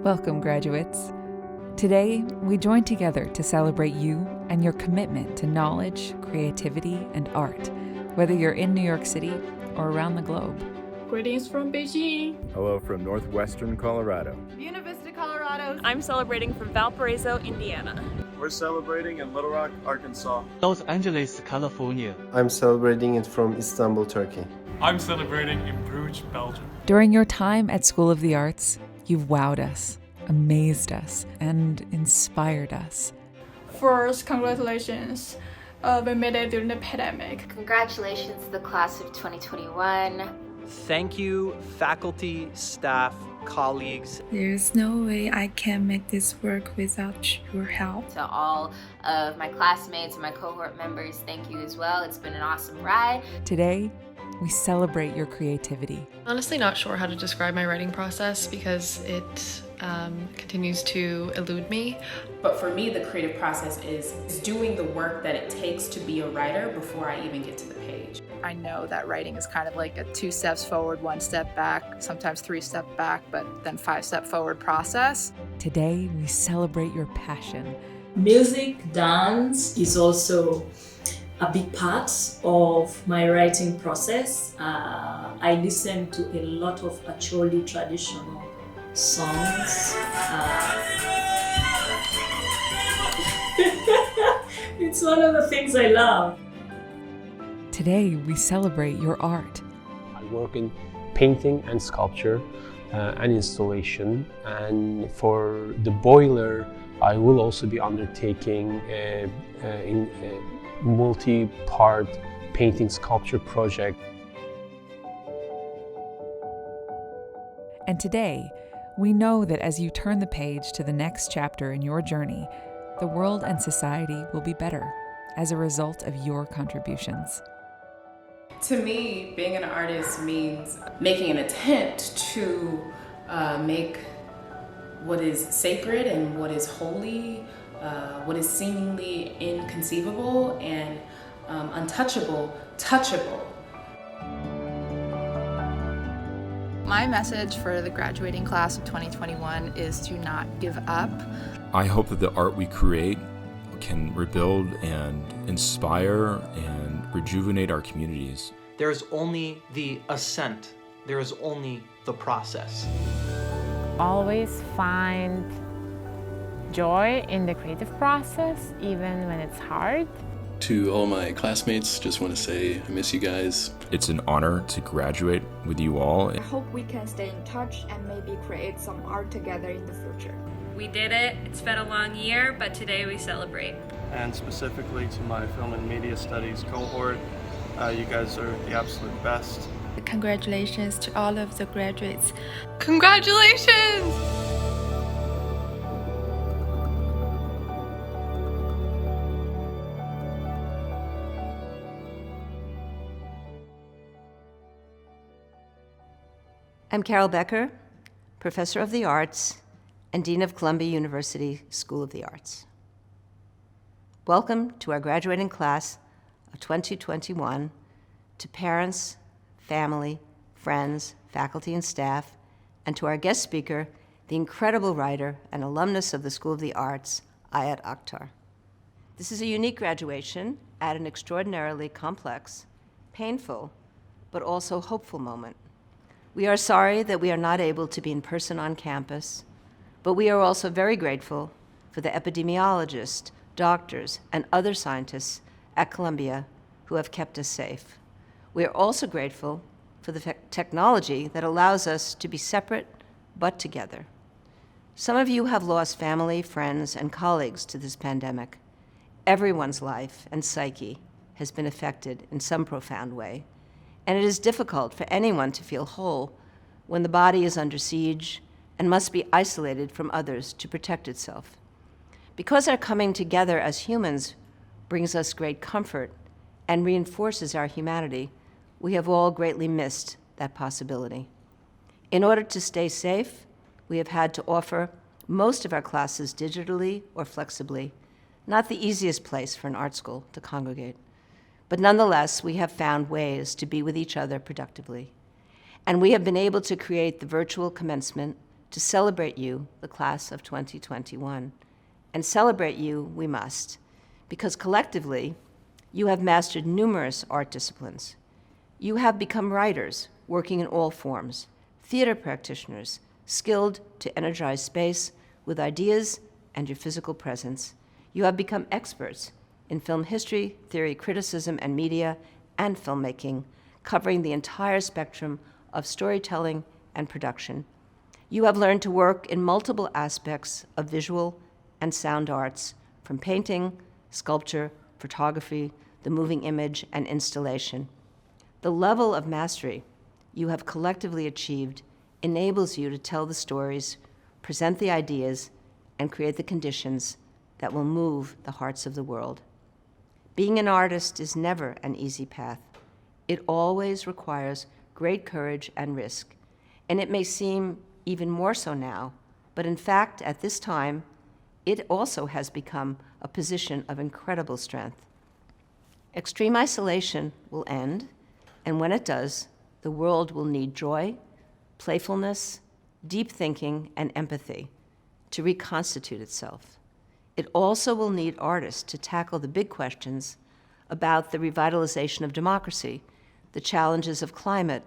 Welcome, graduates. Today, we join together to celebrate you and your commitment to knowledge, creativity, and art, whether you're in New York City or around the globe. Greetings from Beijing. Hello from northwestern Colorado. Buena Vista, Colorado. I'm celebrating from Valparaiso, Indiana. We're celebrating in Little Rock, Arkansas. Los Angeles, California. I'm celebrating it from Istanbul, Turkey. I'm celebrating in Bruges, Belgium. During your time at School of the Arts, you've wowed us, amazed us, and inspired us. First, congratulations. We made it during the pandemic. Congratulations to the class of 2021. Thank you, faculty, staff, colleagues. There's no way I can make this work without your help. To all of my classmates and my cohort members, thank you as well. It's been an awesome ride. Today, we celebrate your creativity. Honestly, not sure how to describe my writing process because it continues to elude me. But for me, the creative process is doing the work that it takes to be a writer before I even get to the page. I know that writing is kind of like a 2 steps forward, 1 step back, sometimes 3 steps back, but then 5 step forward process. Today, we celebrate your passion. Music, dance is also a big part of my writing process. I listen to a lot of actually traditional songs. It's one of the things I love. Today, we celebrate your art. I work in painting and sculpture and installation. And for the boiler, I will also be undertaking a multi-part painting sculpture project. And today, we know that as you turn the page to the next chapter in your journey, the world and society will be better as a result of your contributions. To me, being an artist means making an attempt to make what is sacred and what is holy, what is seemingly inconceivable and untouchable, touchable. My message for the graduating class of 2021 is to not give up. I hope that the art we create can rebuild and inspire and rejuvenate our communities. There is only the ascent. There is only the process. Always find joy in the creative process, even when it's hard. To all my classmates, just want to say I miss you guys. It's an honor to graduate with you all. I hope we can stay in touch and maybe create some art together in the future. We did it. It's been a long year, but today we celebrate. And specifically to my film and media studies cohort, you guys are the absolute best. Congratulations to all of the graduates. Congratulations! I'm Carol Becker, Professor of the Arts and Dean of Columbia University School of the Arts. Welcome to our graduating class of 2021, to parents, family, friends, faculty, and staff, and to our guest speaker, the incredible writer and alumnus of the School of the Arts, Akhtar. This is a unique graduation at an extraordinarily complex, painful, but also hopeful moment. We are sorry that we are not able to be in person on campus, but we are also very grateful for the epidemiologists, doctors, and other scientists at Columbia who have kept us safe. We are also grateful for the technology that allows us to be separate but together. Some of you have lost family, friends, and colleagues to this pandemic. Everyone's life and psyche has been affected in some profound way, and it is difficult for anyone to feel whole when the body is under siege and must be isolated from others to protect itself. Because our coming together as humans brings us great comfort and reinforces our humanity, we have all greatly missed that possibility. In order to stay safe, we have had to offer most of our classes digitally or flexibly, not the easiest place for an art school to congregate. But nonetheless, we have found ways to be with each other productively. And we have been able to create the virtual commencement to celebrate you, the class of 2021. And celebrate you we must, because collectively, you have mastered numerous art disciplines. You have become writers, working in all forms, theater practitioners, skilled to energize space with ideas and your physical presence. You have become experts in film history, theory, criticism, and media, and filmmaking, covering the entire spectrum of storytelling and production. You have learned to work in multiple aspects of visual and sound arts, from painting, sculpture, photography, the moving image, and installation. The level of mastery you have collectively achieved enables you to tell the stories, present the ideas, and create the conditions that will move the hearts of the world. Being an artist is never an easy path. It always requires great courage and risk, and it may seem even more so now, but in fact, at this time, it also has become a position of incredible strength. Extreme isolation will end, and when it does, the world will need joy, playfulness, deep thinking, and empathy to reconstitute itself. It also will need artists to tackle the big questions about the revitalization of democracy, the challenges of climate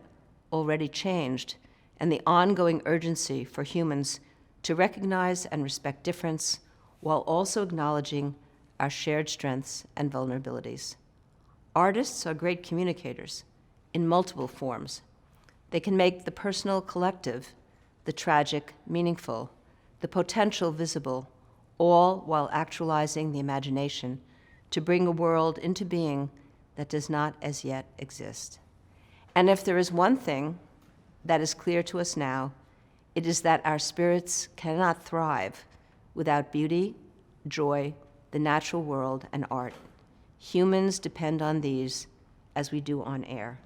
already changed, and the ongoing urgency for humans to recognize and respect difference while also acknowledging our shared strengths and vulnerabilities. Artists are great communicators in multiple forms. They can make the personal collective, the tragic meaningful, the potential visible, all while actualizing the imagination to bring a world into being that does not as yet exist. And if there is one thing that is clear to us now, it is that our spirits cannot thrive without beauty, joy, the natural world, and art. Humans depend on these as we do on air.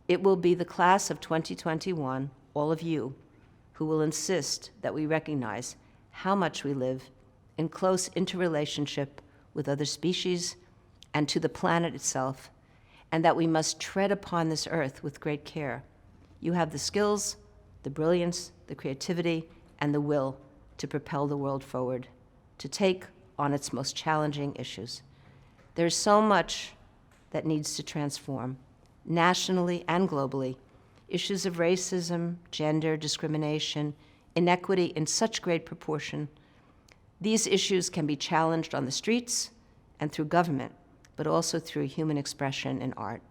It will be the class of 2021, all of you, who will insist that we recognize how much we live in close interrelationship with other species and to the planet itself, and that we must tread upon this earth with great care. You have the skills, the brilliance, the creativity, and the will to propel the world forward, to take on its most challenging issues. There's so much that needs to transform, nationally and globally. Issues of racism, gender, discrimination, inequity in such great proportion. These issues can be challenged on the streets and through government, but also through human expression in art.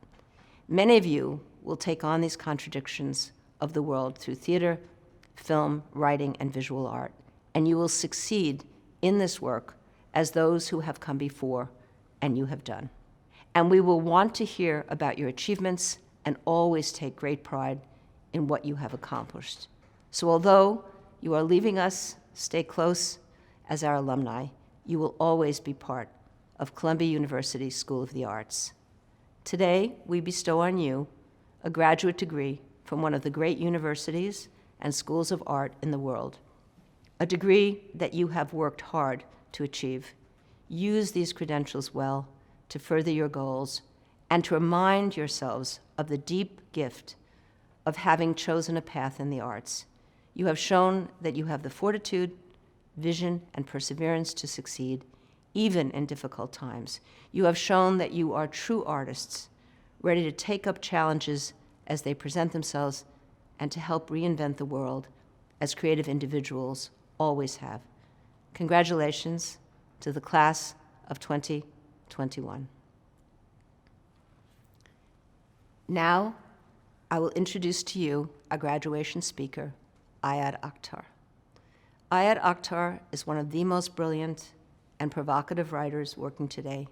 Many of you will take on these contradictions of the world through theater, film, writing, and visual art, and you will succeed in this work as those who have come before and you have done. And we will want to hear about your achievements and always take great pride in what you have accomplished. So although you are leaving us, stay close as our alumni. You will always be part of Columbia University School of the Arts. Today, we bestow on you a graduate degree from one of the great universities and schools of art in the world, a degree that you have worked hard to achieve. Use these credentials well to further your goals and to remind yourselves of the deep gift of having chosen a path in the arts. You have shown that you have the fortitude, vision, and perseverance to succeed, even in difficult times. You have shown that you are true artists, ready to take up challenges as they present themselves and to help reinvent the world as creative individuals always have. Congratulations to the class of 2021. Now, I will introduce to you our graduation speaker, Akhtar. Akhtar is one of the most brilliant and provocative writers working today.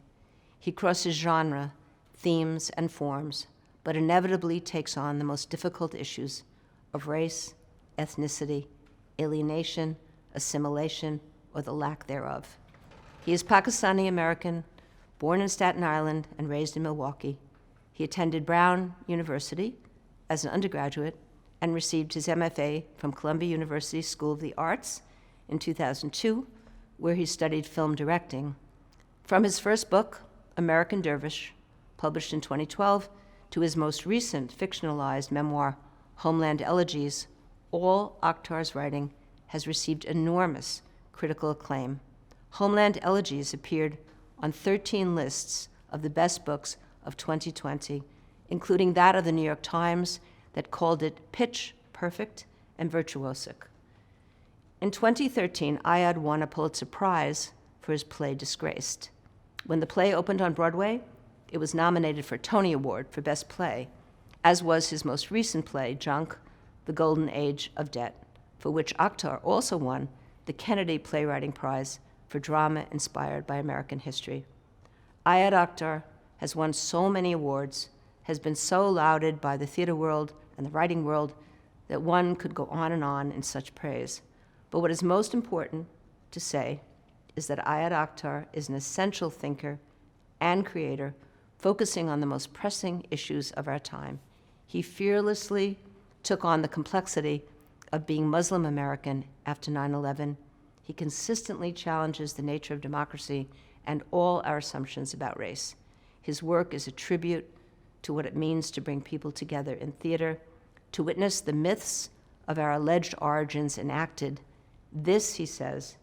He crosses genre, themes, and forms, but inevitably takes on the most difficult issues of race, ethnicity, alienation, assimilation, or the lack thereof. He is Pakistani-American, born in Staten Island and raised in Milwaukee. He attended Brown University as an undergraduate and received his MFA from Columbia University School of the Arts in 2002, where he studied film directing. From his first book, American Dervish, published in 2012, to his most recent fictionalized memoir, Homeland Elegies, all Akhtar's writing has received enormous critical acclaim. Homeland Elegies appeared on 13 lists of the best books of 2020, including that of the New York Times that called it pitch perfect and virtuosic. In 2013, Ayad won a Pulitzer Prize for his play Disgraced. When the play opened on Broadway, it was nominated for a Tony Award for Best Play, as was his most recent play, Junk, The Golden Age of Debt, for which Akhtar also won the Kennedy Playwriting Prize for drama inspired by American history. Ayad Akhtar has won so many awards, has been so lauded by the theater world and the writing world that one could go on in such praise. But what is most important to say is that Ayad Akhtar is an essential thinker and creator, focusing on the most pressing issues of our time. He fearlessly took on the complexity of being Muslim American after 9/11. He consistently challenges the nature of democracy and all our assumptions about race. His work is a tribute to what it means to bring people together in theater, to witness the myths of our alleged origins enacted. This, he says,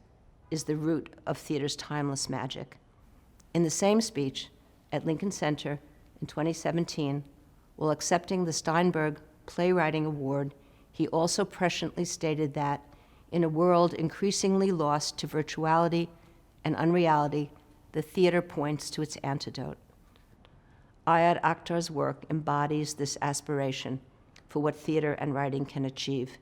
is the root of theater's timeless magic. In the same speech at Lincoln Center in 2017, while accepting the Steinberg Playwriting Award, he also presciently stated that, in a world increasingly lost to virtuality and unreality, the theater points to its antidote. Ayad Akhtar's work embodies this aspiration for what theater and writing can achieve.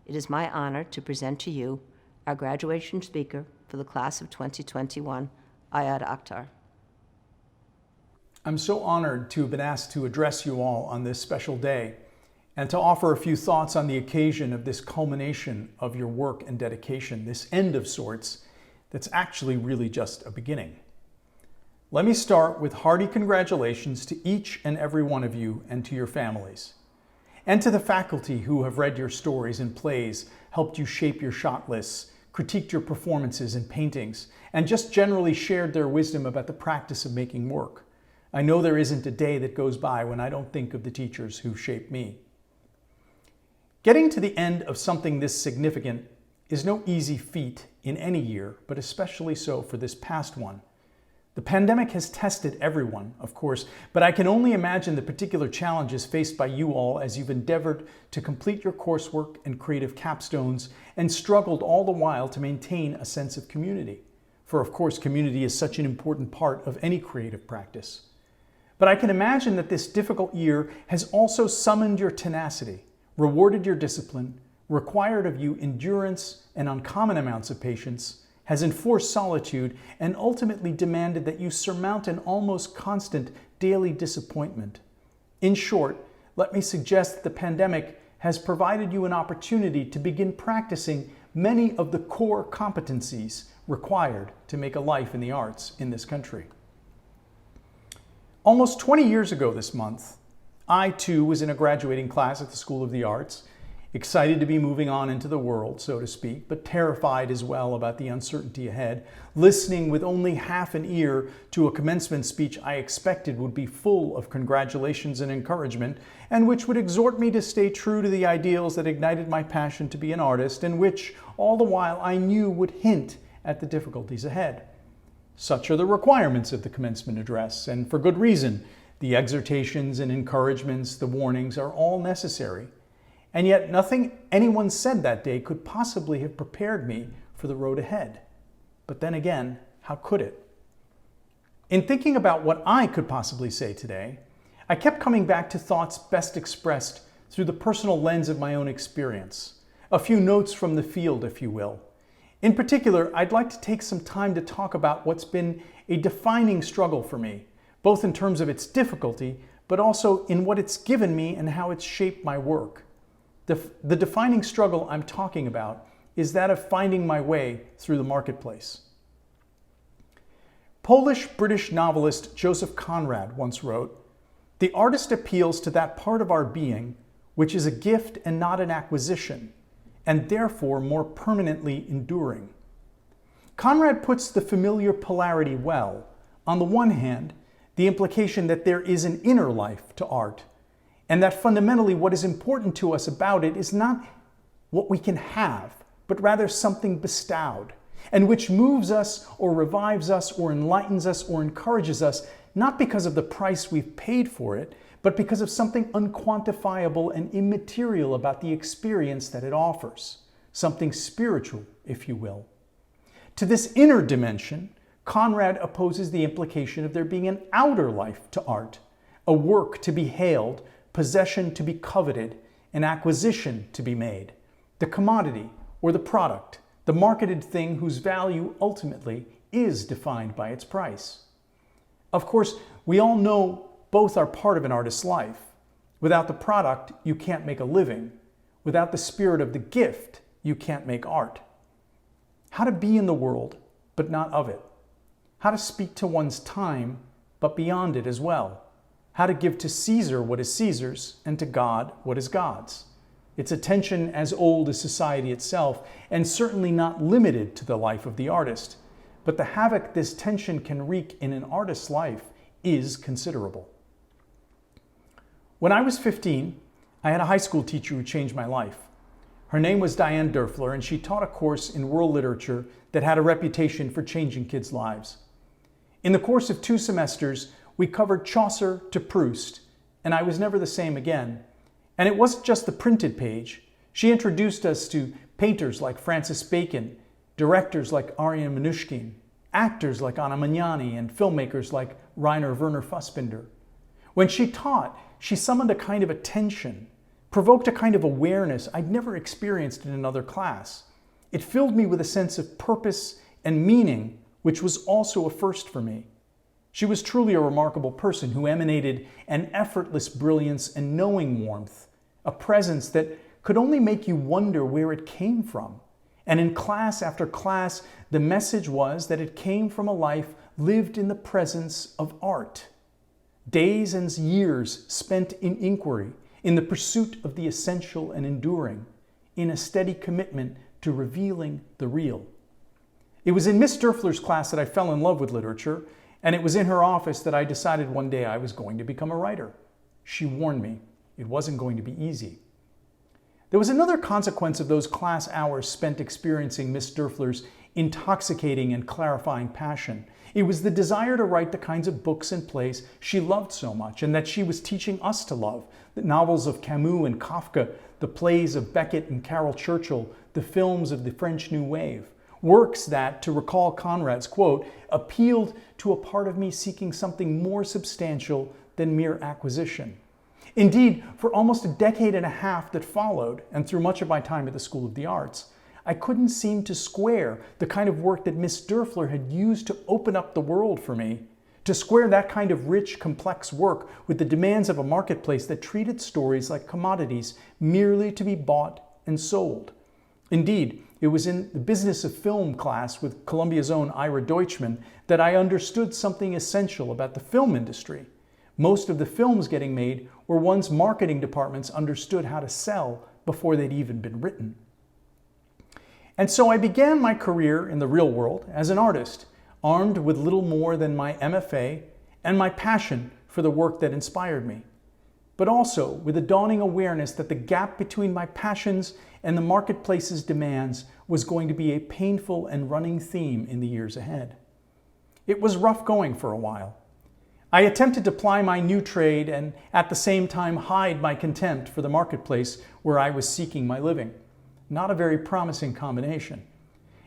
It is my honor to present to you our graduation speaker for the class of 2021, Ayad Akhtar. I'm so honored to have been asked to address you all on this special day and to offer a few thoughts on the occasion of this culmination of your work and dedication, this end of sorts that's actually really just a beginning. Let me start with hearty congratulations to each and every one of you and to your families, and to the faculty who have read your stories and plays, helped you shape your shot lists, critiqued your performances and paintings, and just generally shared their wisdom about the practice of making work. I know there isn't a day that goes by when I don't think of the teachers who shaped me. Getting to the end of something this significant is no easy feat in any year, but especially so for this past one. The pandemic has tested everyone, of course, but I can only imagine the particular challenges faced by you all as you've endeavored to complete your coursework and creative capstones and struggled all the while to maintain a sense of community. For of course, community is such an important part of any creative practice. But I can imagine that this difficult year has also summoned your tenacity, rewarded your discipline, required of you endurance and uncommon amounts of patience, has enforced solitude, and ultimately demanded that you surmount an almost constant daily disappointment. In short, let me suggest that the pandemic has provided you an opportunity to begin practicing many of the core competencies required to make a life in the arts in this country. Almost 20 years ago this month, I too was in a graduating class at the School of the Arts, excited to be moving on into the world, so to speak, but terrified as well about the uncertainty ahead, listening with only half an ear to a commencement speech I expected would be full of congratulations and encouragement, and which would exhort me to stay true to the ideals that ignited my passion to be an artist, and which, all the while, I knew would hint at the difficulties ahead. Such are the requirements of the commencement address, and for good reason. The exhortations and encouragements, the warnings are all necessary. And yet nothing anyone said that day could possibly have prepared me for the road ahead. But then again, how could it? In thinking about what I could possibly say today, I kept coming back to thoughts best expressed through the personal lens of my own experience. A few notes from the field, if you will. In particular, I'd like to take some time to talk about what's been a defining struggle for me, both in terms of its difficulty, but also in what it's given me and how it's shaped my work. The defining struggle I'm talking about is that of finding my way through the marketplace. Polish-British novelist Joseph Conrad once wrote, "The artist appeals to that part of our being which is a gift and not an acquisition, and therefore more permanently enduring." Conrad puts the familiar polarity well. On the one hand, the implication that there is an inner life to art, and that fundamentally what is important to us about it is not what we can have, but rather something bestowed, and which moves us or revives us or enlightens us or encourages us, not because of the price we've paid for it, but because of something unquantifiable and immaterial about the experience that it offers, something spiritual, if you will. To this inner dimension, Conrad opposes the implication of there being an outer life to art, a work to be hailed, possession to be coveted, an acquisition to be made, the commodity or the product, the marketed thing whose value ultimately is defined by its price. Of course, we all know both are part of an artist's life. Without the product, you can't make a living. Without the spirit of the gift, you can't make art. How to be in the world, but not of it. How to speak to one's time, but beyond it as well. How to give to Caesar what is Caesar's, and to God what is God's. It's a tension as old as society itself, and certainly not limited to the life of the artist. But the havoc this tension can wreak in an artist's life is considerable. When I was 15, I had a high school teacher who changed my life. Her name was Diane Dörfler, and she taught a course in world literature that had a reputation for changing kids' lives. In the course of 2 semesters, we covered Chaucer to Proust, and I was never the same again. And it wasn't just the printed page. She introduced us to painters like Francis Bacon, directors like Ariane Mnouchkine, actors like Anna Magnani, and filmmakers like Rainer Werner Fassbinder. When she taught, she summoned a kind of attention, provoked a kind of awareness I'd never experienced in another class. It filled me with a sense of purpose and meaning, which was also a first for me. She was truly a remarkable person who emanated an effortless brilliance and knowing warmth, a presence that could only make you wonder where it came from. And in class after class, the message was that it came from a life lived in the presence of art. Days and years spent in inquiry, in the pursuit of the essential and enduring, in a steady commitment to revealing the real. It was in Miss Dörfler's class that I fell in love with literature, and it was in her office that I decided one day I was going to become a writer. She warned me it wasn't going to be easy. There was another consequence of those class hours spent experiencing Miss Dörfler's intoxicating and clarifying passion. It was the desire to write the kinds of books and plays she loved so much and that she was teaching us to love. The novels of Camus and Kafka, the plays of Beckett and Carol Churchill, the films of the French New Wave. Works that, to recall Conrad's quote, appealed to a part of me seeking something more substantial than mere acquisition. Indeed, for almost a decade and a half that followed, and through much of my time at the School of the Arts, I couldn't seem to square the kind of work that Miss Dörfler had used to open up the world for me, to square that kind of rich, complex work with the demands of a marketplace that treated stories like commodities merely to be bought and sold. Indeed, it was in the business of film class with Columbia's own Ira Deutschman that I understood something essential about the film industry. Most of the films getting made were ones marketing departments understood how to sell before they'd even been written. And so I began my career in the real world as an artist, armed with little more than my MFA and my passion for the work that inspired me, but also with a dawning awareness that the gap between my passions and the marketplace's demands was going to be a painful and running theme in the years ahead. It was rough going for a while. I attempted to ply my new trade and at the same time hide my contempt for the marketplace where I was seeking my living. Not a very promising combination.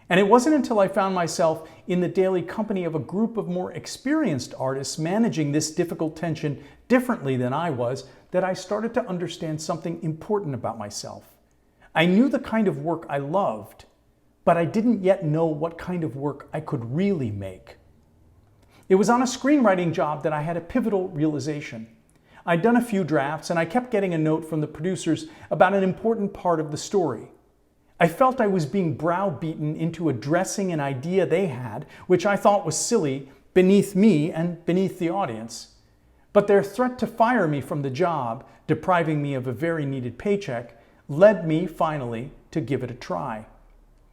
And it wasn't until I found myself in the daily company of a group of more experienced artists managing this difficult tension differently than I was that I started to understand something important about myself. I knew the kind of work I loved, but I didn't yet know what kind of work I could really make. It was on a screenwriting job that I had a pivotal realization. I'd done a few drafts and I kept getting a note from the producers about an important part of the story. I felt I was being browbeaten into addressing an idea they had, which I thought was silly, beneath me and beneath the audience. But their threat to fire me from the job, depriving me of a very needed paycheck, led me finally to give it a try.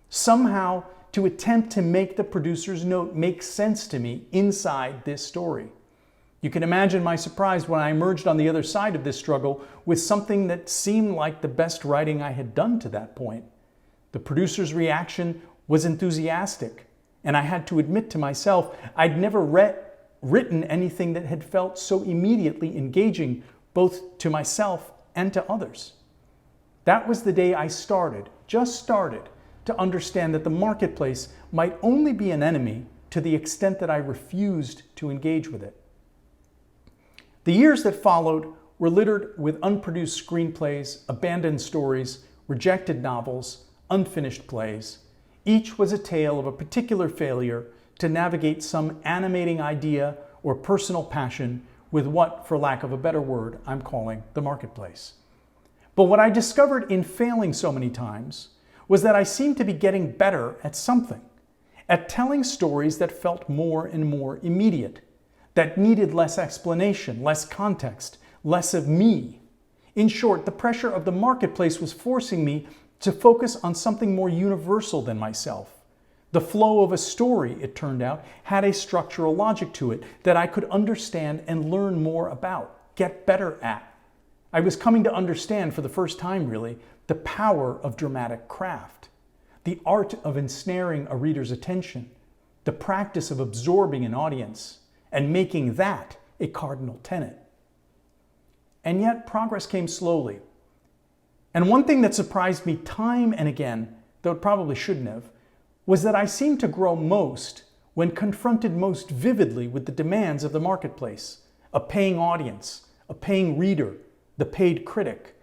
Somehow to attempt to make the producer's note make sense to me inside this story. You can imagine my surprise when I emerged on the other side of this struggle with something that seemed like the best writing I had done to that point. The producer's reaction was enthusiastic, and I had to admit to myself I'd never written anything that had felt so immediately engaging both to myself and to others. That was the day I just started, to understand that the marketplace might only be an enemy to the extent that I refused to engage with it. The years that followed were littered with unproduced screenplays, abandoned stories, rejected novels, unfinished plays. Each was a tale of a particular failure to navigate some animating idea or personal passion with what, for lack of a better word, I'm calling the marketplace. But what I discovered in failing so many times was that I seemed to be getting better at something, at telling stories that felt more and more immediate, that needed less explanation, less context, less of me. In short, the pressure of the marketplace was forcing me to focus on something more universal than myself. The flow of a story, it turned out, had a structural logic to it that I could understand and learn more about, get better at. I was coming to understand for the first time, really, the power of dramatic craft, the art of ensnaring a reader's attention, the practice of absorbing an audience, and making that a cardinal tenet. And yet, progress came slowly. And one thing that surprised me time and again, though it probably shouldn't have, was that I seemed to grow most when confronted most vividly with the demands of the marketplace, a paying audience, a paying reader, the paid critic.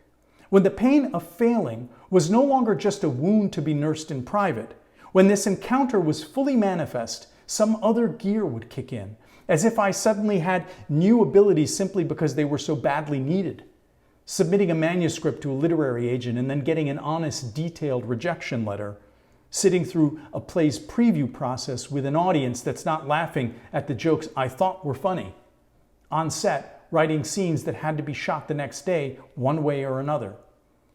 When the pain of failing was no longer just a wound to be nursed in private, when this encounter was fully manifest, some other gear would kick in, as if I suddenly had new abilities simply because they were so badly needed. Submitting a manuscript to a literary agent and then getting an honest, detailed rejection letter, sitting through a play's preview process with an audience that's not laughing at the jokes I thought were funny. On set, writing scenes that had to be shot the next day, one way or another.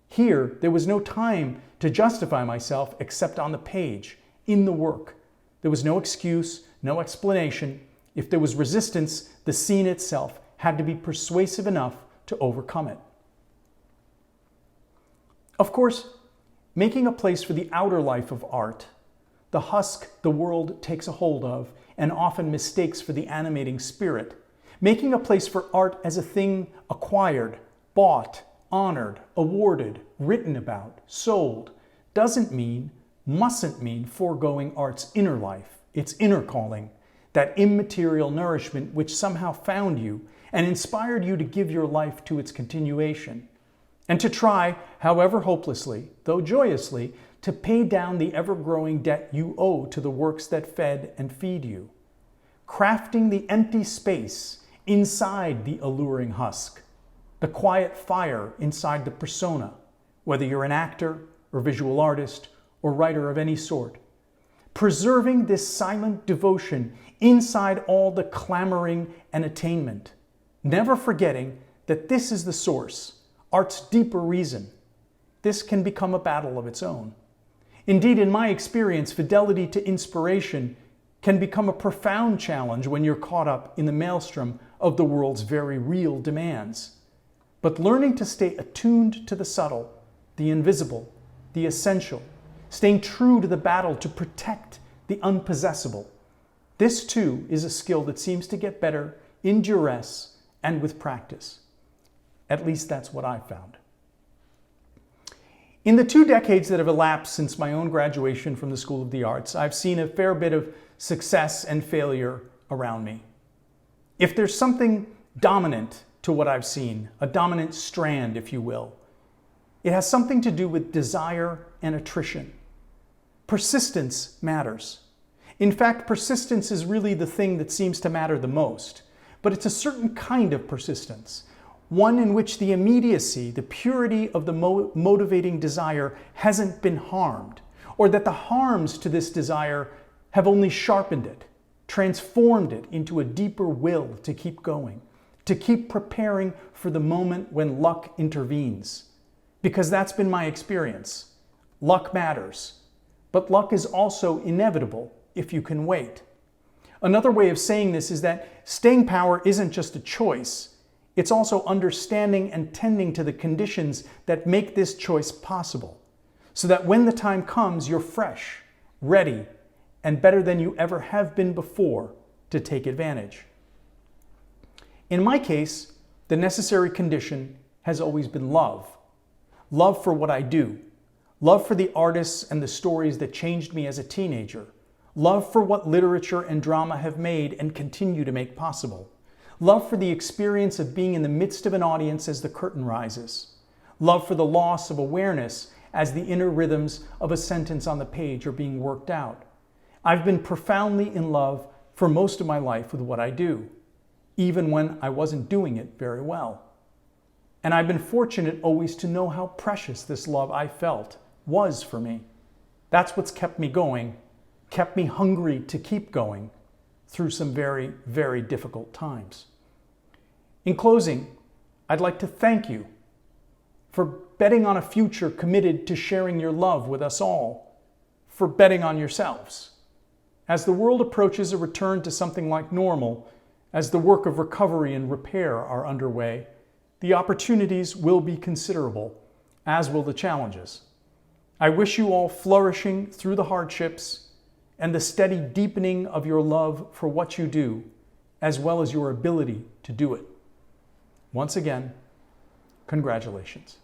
Here, there was no time to justify myself except on the page, in the work. There was no excuse, no explanation. If there was resistance, the scene itself had to be persuasive enough to overcome it. Of course, making a place for the outer life of art, the husk the world takes a hold of and often mistakes for the animating spirit, making a place for art as a thing acquired, bought, honored, awarded, written about, sold, doesn't mean, mustn't mean foregoing art's inner life, its inner calling, that immaterial nourishment which somehow found you and inspired you to give your life to its continuation, and to try, however hopelessly, though joyously, to pay down the ever-growing debt you owe to the works that fed and feed you. Crafting the empty space inside the alluring husk, the quiet fire inside the persona, whether you're an actor or visual artist or writer of any sort. Preserving this silent devotion inside all the clamoring and attainment, never forgetting that this is the source, art's deeper reason. This can become a battle of its own. Indeed, in my experience, fidelity to inspiration can become a profound challenge when you're caught up in the maelstrom of the world's very real demands. But learning to stay attuned to the subtle, the invisible, the essential, staying true to the battle to protect the unpossessable, this too is a skill that seems to get better in duress and with practice. At least that's what I've found. In the 2 decades that have elapsed since my own graduation from the School of the Arts, I've seen a fair bit of success and failure around me. If there's something dominant to what I've seen, a dominant strand, if you will, it has something to do with desire and attrition. Persistence matters. In fact, persistence is really the thing that seems to matter the most, but it's a certain kind of persistence, one in which the immediacy, the purity of the motivating desire hasn't been harmed, or that the harms to this desire have only sharpened it, transformed it into a deeper will to keep going, to keep preparing for the moment when luck intervenes. Because that's been my experience. Luck matters, but luck is also inevitable if you can wait. Another way of saying this is that staying power isn't just a choice, it's also understanding and tending to the conditions that make this choice possible. so that when the time comes, you're fresh, ready, and better than you ever have been before to take advantage. In my case, the necessary condition has always been love. Love for what I do. Love for the artists and the stories that changed me as a teenager. Love for what literature and drama have made and continue to make possible. Love for the experience of being in the midst of an audience as the curtain rises. Love for the loss of awareness as the inner rhythms of a sentence on the page are being worked out. I've been profoundly in love for most of my life with what I do, even when I wasn't doing it very well. And I've been fortunate always to know how precious this love I felt was for me. That's what's kept me going, kept me hungry to keep going through some very, very difficult times. In closing, I'd like to thank you for betting on a future committed to sharing your love with us all, for betting on yourselves. As the world approaches a return to something like normal, as the work of recovery and repair are underway, the opportunities will be considerable, as will the challenges. I wish you all flourishing through the hardships and the steady deepening of your love for what you do, as well as your ability to do it. Once again, congratulations.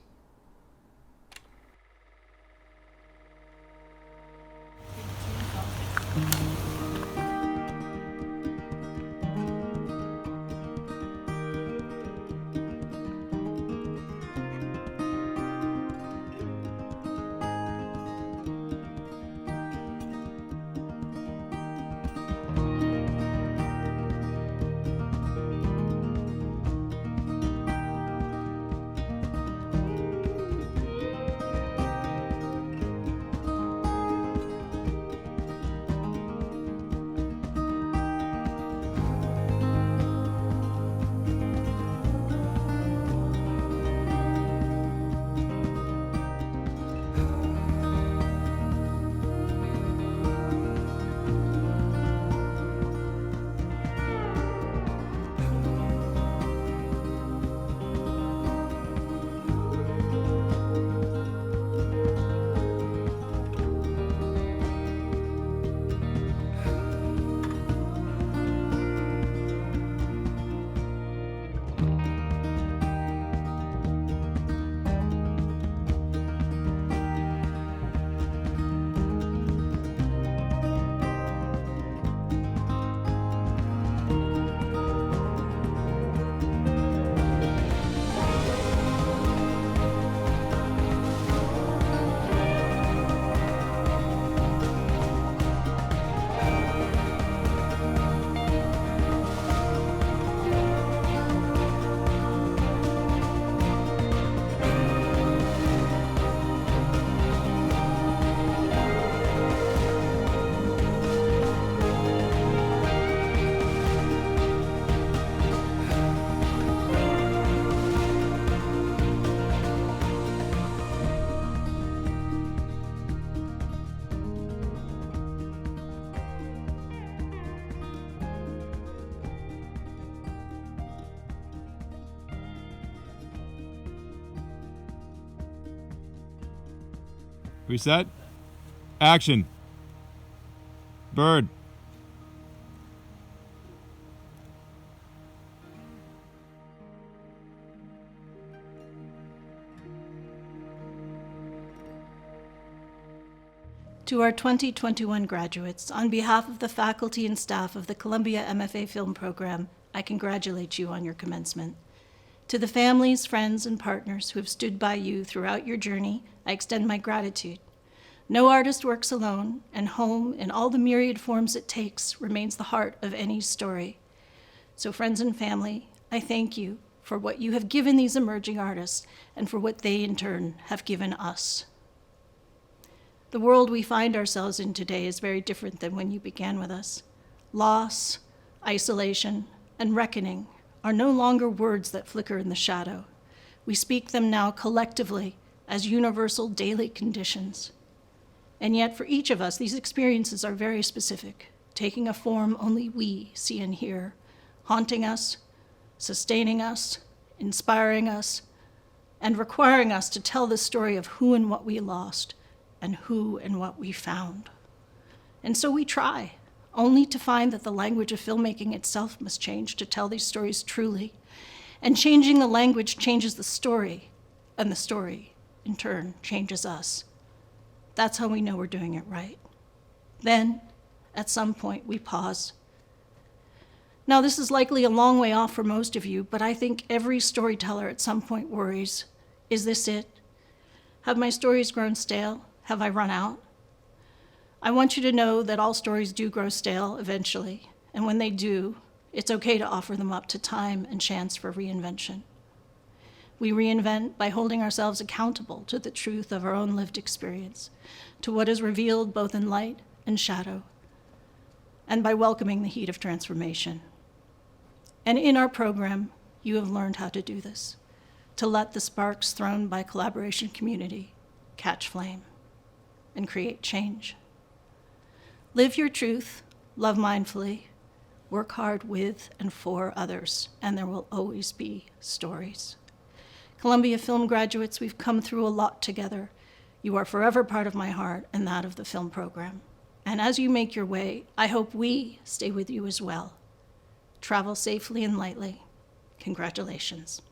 Reset. Action. Bird. To our 2021 graduates, on behalf of the faculty and staff of the Columbia MFA Film Program, I congratulate you on your commencement. To the families, friends, and partners who have stood by you throughout your journey, I extend my gratitude. No artist works alone, and home, in all the myriad forms it takes, remains the heart of any story. So friends and family, I thank you for what you have given these emerging artists and for what they in turn have given us. The world we find ourselves in today is very different than when you began with us. Loss, isolation, and reckoning are no longer words that flicker in the shadow. We speak them now collectively as universal daily conditions. And yet for each of us, these experiences are very specific, taking a form only we see and hear, haunting us, sustaining us, inspiring us, and requiring us to tell the story of who and what we lost, and who and what we found. And so we try, only to find that the language of filmmaking itself must change to tell these stories truly. And changing the language changes the story, and the story, in turn, changes us. That's how we know we're doing it right. Then, at some point, we pause. Now, this is likely a long way off for most of you, but I think every storyteller at some point worries, is this it? Have my stories grown stale? Have I run out? I want you to know that all stories do grow stale eventually, and when they do, it's okay to offer them up to time and chance for reinvention. We reinvent by holding ourselves accountable to the truth of our own lived experience, to what is revealed both in light and shadow, and by welcoming the heat of transformation. And in our program, you have learned how to do this, to let the sparks thrown by collaboration community catch flame and create change. Live your truth, love mindfully, work hard with and for others, and there will always be stories. Columbia Film graduates, we've come through a lot together. You are forever part of my heart and that of the film program. And as you make your way, I hope we stay with you as well. Travel safely and lightly. Congratulations.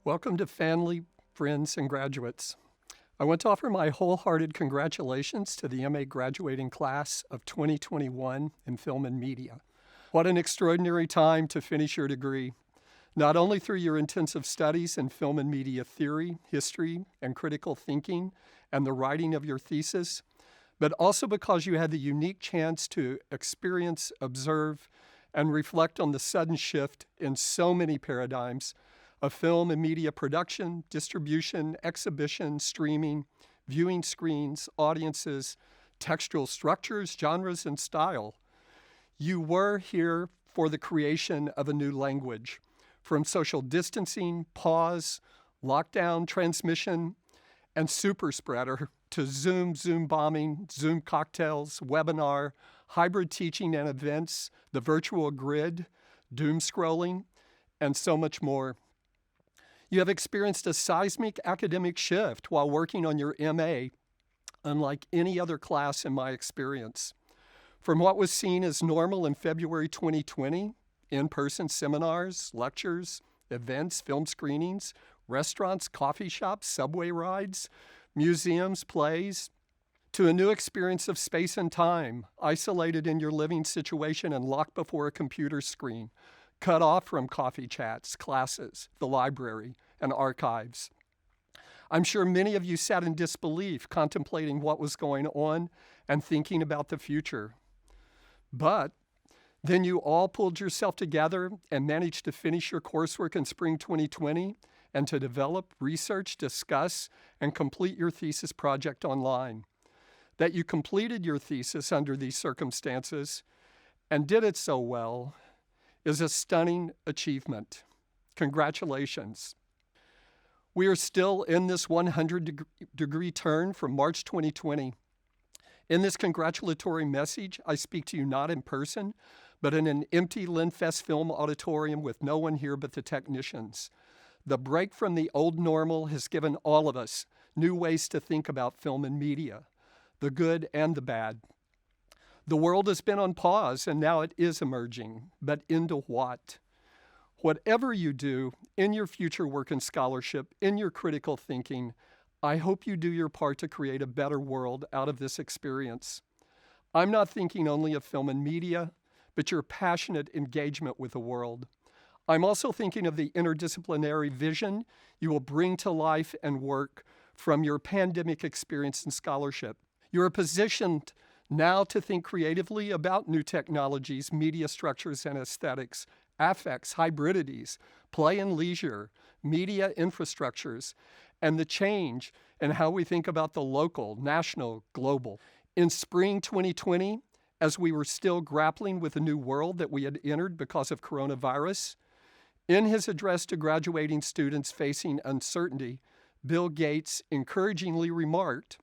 Welcome to family, friends, and graduates. I want to offer my wholehearted congratulations to the MA graduating class of 2021 in film and media. What an extraordinary time to finish your degree, not only through your intensive studies in film and media theory, history, and critical thinking, and the writing of your thesis, but also because you had the unique chance to experience, observe, and reflect on the sudden shift in so many paradigms of film and media production, distribution, exhibition, streaming, viewing screens, audiences, textual structures, genres, and style. You were here for the creation of a new language, from social distancing, pause, lockdown, transmission, and super spreader to Zoom bombing, Zoom cocktails, webinar, hybrid teaching and events, the virtual grid, doom scrolling, and so much more. You have experienced a seismic academic shift while working on your MA, unlike any other class in my experience. From what was seen as normal in February 2020, in-person seminars, lectures, events, film screenings, restaurants, coffee shops, subway rides, museums, plays, to a new experience of space and time, isolated in your living situation and locked before a computer screen, cut off from coffee chats, classes, the library, and archives. I'm sure many of you sat in disbelief, contemplating what was going on and thinking about the future. But then you all pulled yourself together and managed to finish your coursework in spring 2020 and to develop, research, discuss, and complete your thesis project online. That you completed your thesis under these circumstances and did it so well is a stunning achievement. Congratulations. We are still in this 100-degree turn from March 2020. In this congratulatory message, I speak to you not in person, but in an empty Linfest Film Auditorium with no one here but the technicians. The break from the old normal has given all of us new ways to think about film and media, the good and the bad. The world has been on pause, and now it is emerging, but into what? Whatever you do in your future work and scholarship, in your critical thinking, I hope you do your part to create a better world out of this experience. I'm not thinking only of film and media, but your passionate engagement with the world. I'm also thinking of the interdisciplinary vision you will bring to life and work from your pandemic experience and scholarship. You are positioned now to think creatively about new technologies, media structures and aesthetics, affects, hybridities, play and leisure, media infrastructures, and the change in how we think about the local, national, global. In spring 2020, as we were still grappling with a new world that we had entered because of coronavirus, in his address to graduating students facing uncertainty, Bill Gates encouragingly remarked,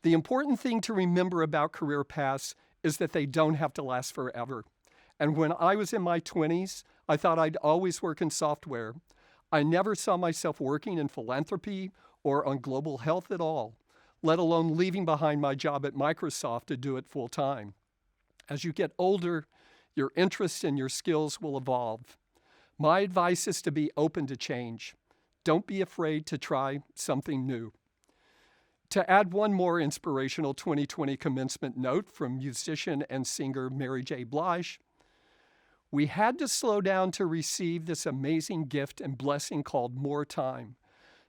"The important thing to remember about career paths is that they don't have to last forever. And when I was in my 20s, I thought I'd always work in software. I never saw myself working in philanthropy or on global health at all, let alone leaving behind my job at Microsoft to do it full time. As you get older, your interests and your skills will evolve. My advice is to be open to change. Don't be afraid to try something new." To add one more inspirational 2020 commencement note from musician and singer Mary J. Blige, "We had to slow down to receive this amazing gift and blessing called more time.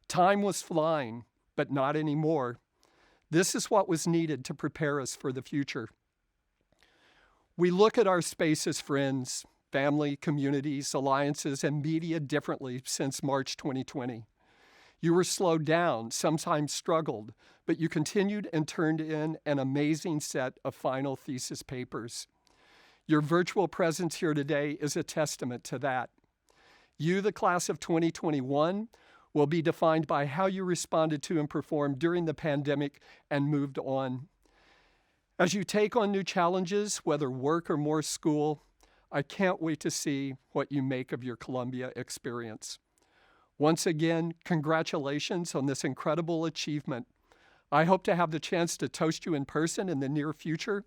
Time was flying, but not anymore. This is what was needed to prepare us for the future." We look at our space as friends, family, communities, alliances, and media differently since March 2020. You were slowed down, sometimes struggled, but you continued and turned in an amazing set of final thesis papers. Your virtual presence here today is a testament to that. You, the class of 2021, will be defined by how you responded to and performed during the pandemic and moved on. As you take on new challenges, whether work or more school, I can't wait to see what you make of your Columbia experience. Once again, congratulations on this incredible achievement. I hope to have the chance to toast you in person in the near future.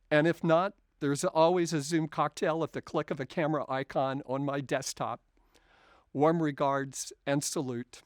And if not, there's always a Zoom cocktail at the click of a camera icon on my desktop. Warm regards and salute.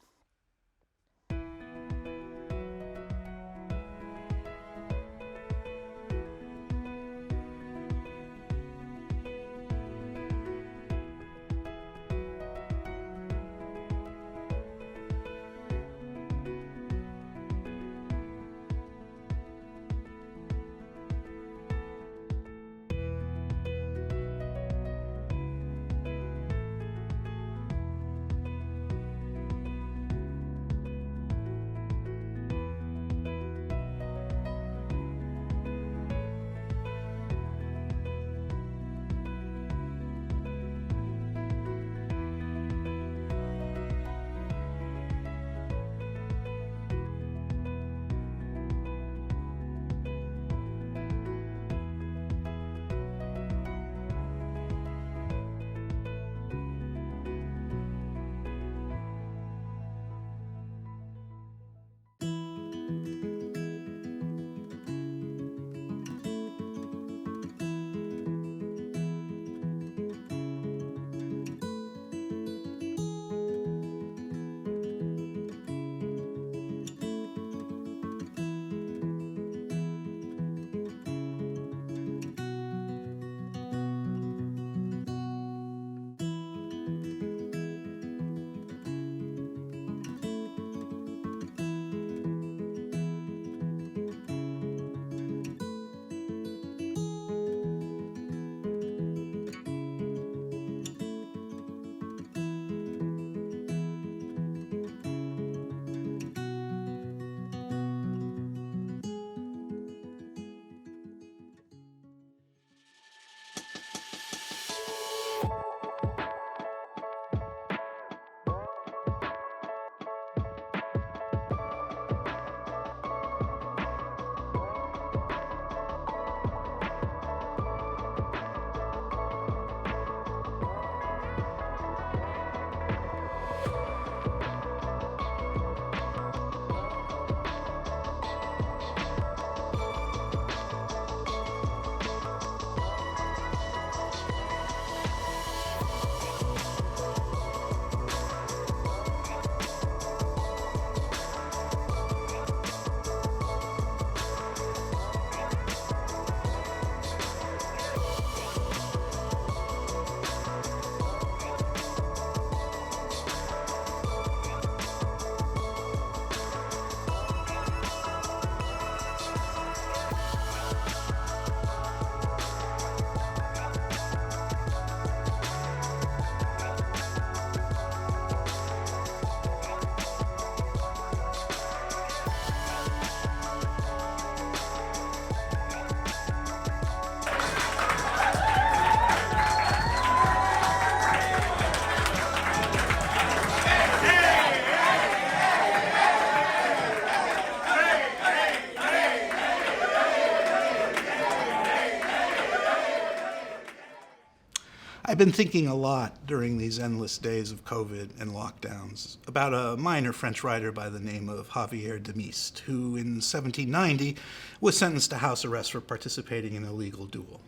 I've been thinking a lot during these endless days of COVID and lockdowns about a minor French writer by the name of Javier de Mist, who in 1790 was sentenced to house arrest for participating in a legal duel.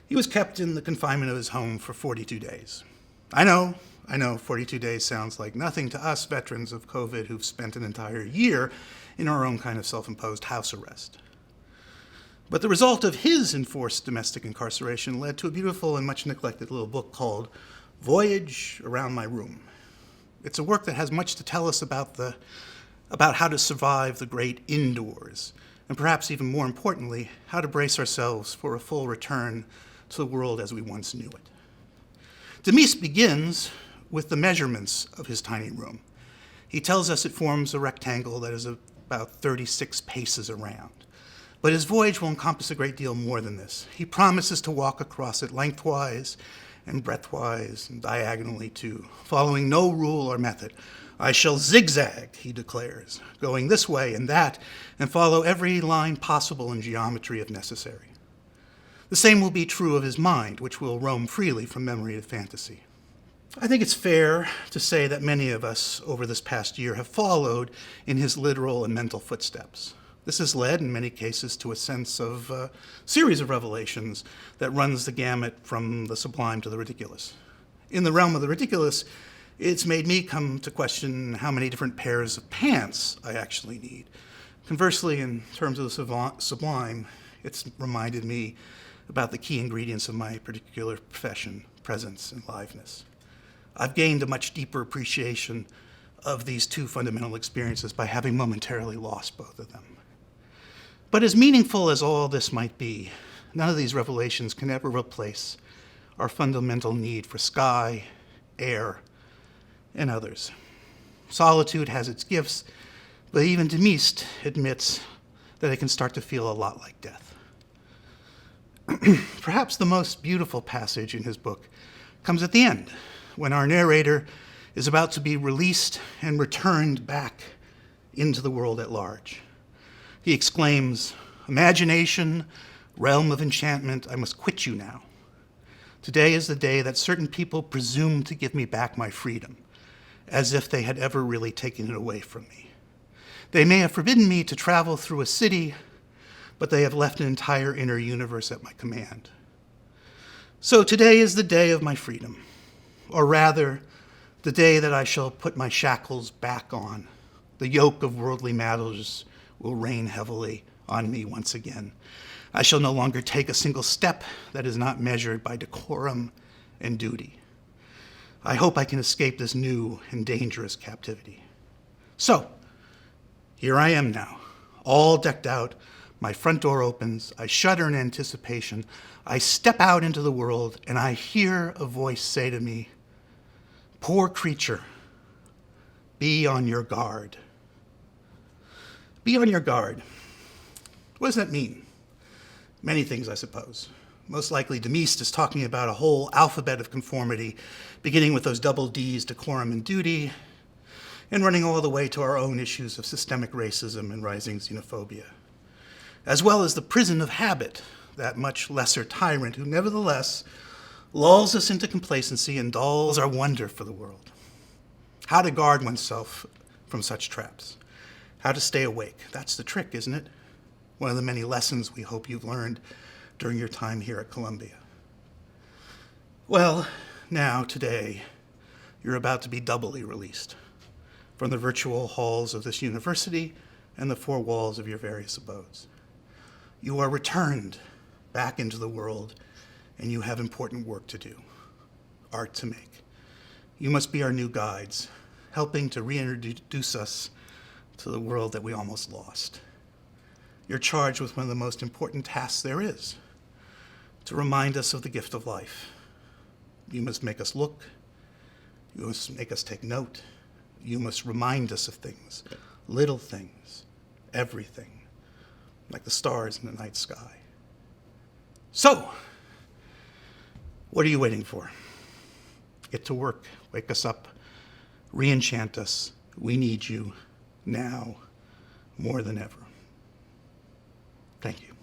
He was kept in the confinement of his home for 42 days. I know, 42 days sounds like nothing to us veterans of COVID who've spent an entire year in our own kind of self-imposed house arrest. But the result of his enforced domestic incarceration led to a beautiful and much neglected little book called Voyage Around My Room. It's a work that has much to tell us about how to survive the great indoors, and perhaps even more importantly, how to brace ourselves for a full return to the world as we once knew it. De Mist begins with the measurements of his tiny room. He tells us it forms a rectangle that is about 36 paces around. But his voyage will encompass a great deal more than this. He promises to walk across it lengthwise and breadthwise and diagonally too, following no rule or method. I shall zigzag, he declares, going this way and that, and follow every line possible in geometry if necessary. The same will be true of his mind, which will roam freely from memory to fantasy. I think it's fair to say that many of us over this past year have followed in his literal and mental footsteps. This has led, in many cases, to a sense of a series of revelations that runs the gamut from the sublime to the ridiculous. In the realm of the ridiculous, it's made me come to question how many different pairs of pants I actually need. Conversely, in terms of the sublime, it's reminded me about the key ingredients of my particular profession, presence and liveness. I've gained a much deeper appreciation of these two fundamental experiences by having momentarily lost both of them. But as meaningful as all this might be, none of these revelations can ever replace our fundamental need for sky, air, and others. Solitude has its gifts, but even de Mist admits that it can start to feel a lot like death. Perhaps the most beautiful passage in his book comes at the end, when our narrator is about to be released and returned back into the world at large. He exclaims, "Imagination, realm of enchantment, I must quit you now. Today is the day that certain people presume to give me back my freedom, as if they had ever really taken it away from me. They may have forbidden me to travel through a city, but they have left an entire inner universe at my command. So today is the day of my freedom, or rather, the day that I shall put my shackles back on. The yoke of worldly matters will rain heavily on me once again. I shall no longer take a single step that is not measured by decorum and duty. I hope I can escape this new and dangerous captivity. So, here I am now, all decked out. My front door opens. I shudder in anticipation. I step out into the world, and I hear a voice say to me, "Poor creature, be on your guard." Be on your guard. What does that mean? Many things, I suppose. Most likely, de Mist is talking about a whole alphabet of conformity, beginning with those double Ds, decorum and duty, and running all the way to our own issues of systemic racism and rising xenophobia, as well as the prison of habit, that much lesser tyrant who nevertheless lulls us into complacency and dulls our wonder for the world. How to guard oneself from such traps. How to stay awake. That's the trick, isn't it? One of the many lessons we hope you've learned during your time here at Columbia. Well, now, today, you're about to be doubly released from the virtual halls of this university and the four walls of your various abodes. You are returned back into the world, and you have important work to do, art to make. You must be our new guides, helping to reintroduce us to the world that we almost lost. You're charged with one of the most important tasks there is, to remind us of the gift of life. You must make us look. You must make us take note. You must remind us of things, little things, everything, like the stars in the night sky. So, what are you waiting for? Get to work, wake us up, re-enchant us. We need you now more than ever. Thank you.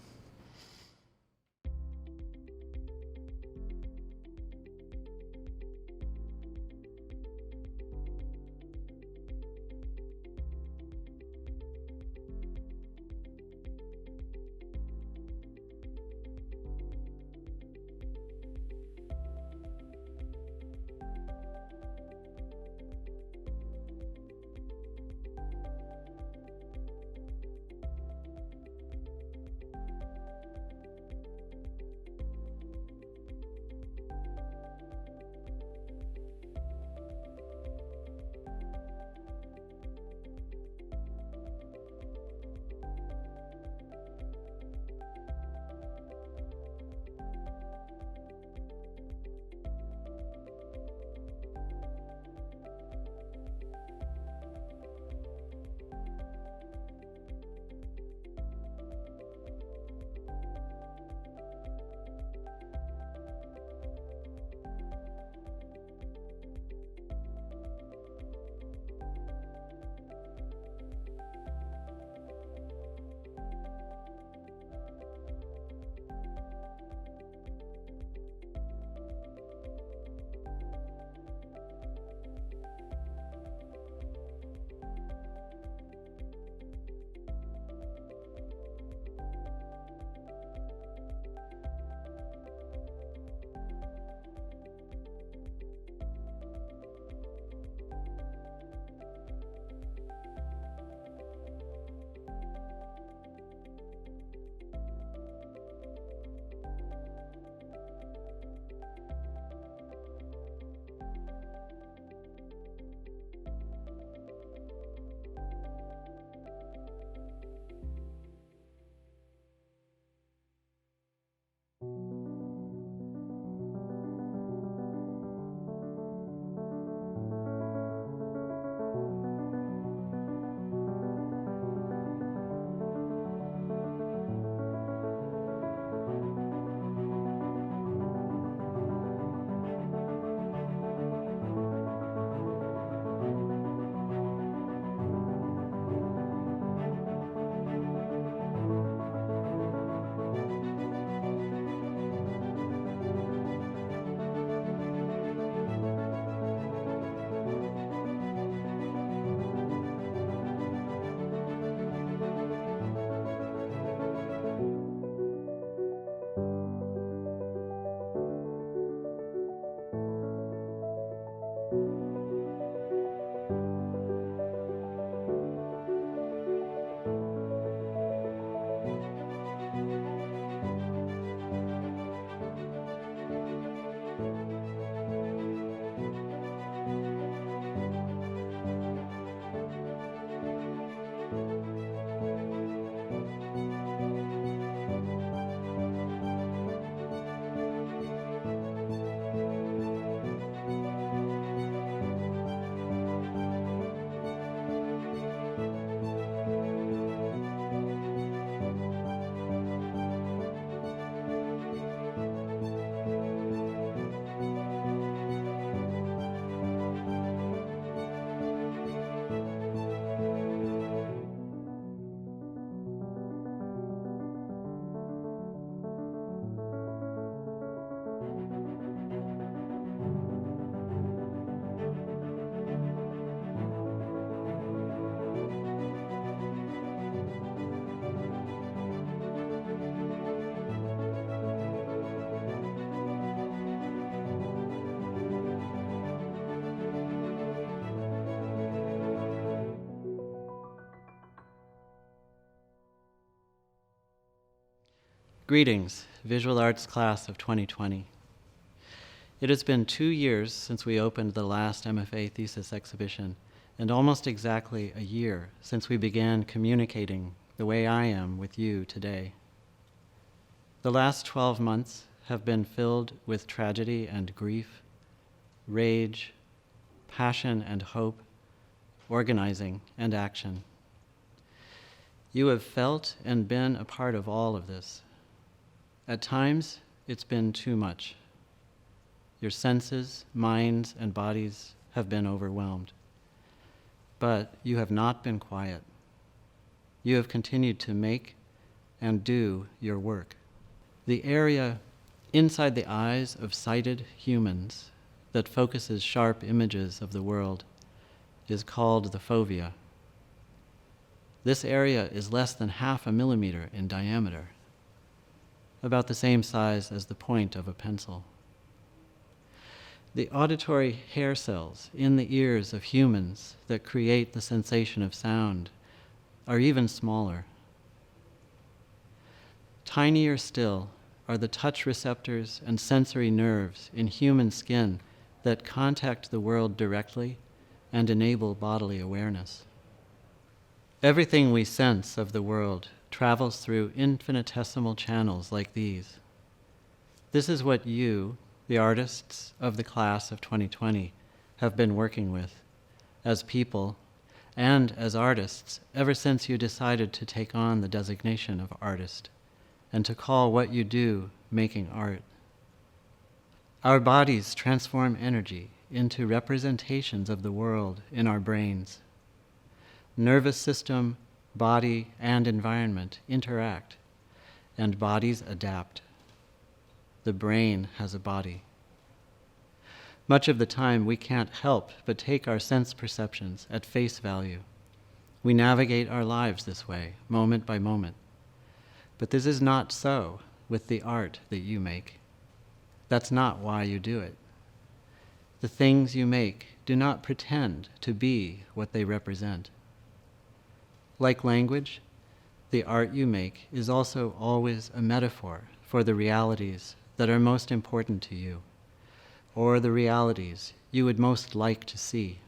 Greetings, Visual Arts class of 2020. It has been 2 years since we opened the last MFA thesis exhibition, and almost exactly a year since we began communicating the way I am with you today. The last 12 months have been filled with tragedy and grief, rage, passion and hope, organizing and action. You have felt and been a part of all of this. At times, it's been too much. Your senses, minds, and bodies have been overwhelmed. But you have not been quiet. You have continued to make and do your work. The area inside the eyes of sighted humans that focuses sharp images of the world is called the fovea. This area is less than 0.5 millimeter in diameter, about the same size as the point of a pencil. The auditory hair cells in the ears of humans that create the sensation of sound are even smaller. Tinier still are the touch receptors and sensory nerves in human skin that contact the world directly and enable bodily awareness. Everything we sense of the world travels through infinitesimal channels like these. This is what you, the artists of the class of 2020, have been working with as people and as artists ever since you decided to take on the designation of artist and to call what you do making art. Our bodies transform energy into representations of the world in our brains. Nervous system, body, and environment interact, and bodies adapt. The brain has a body. Much of the time, we can't help but take our sense perceptions at face value. We navigate our lives this way, moment by moment. But this is not so with the art that you make. That's not why you do it. The things you make do not pretend to be what they represent. Like language, the art you make is also always a metaphor for the realities that are most important to you, or the realities you would most like to see.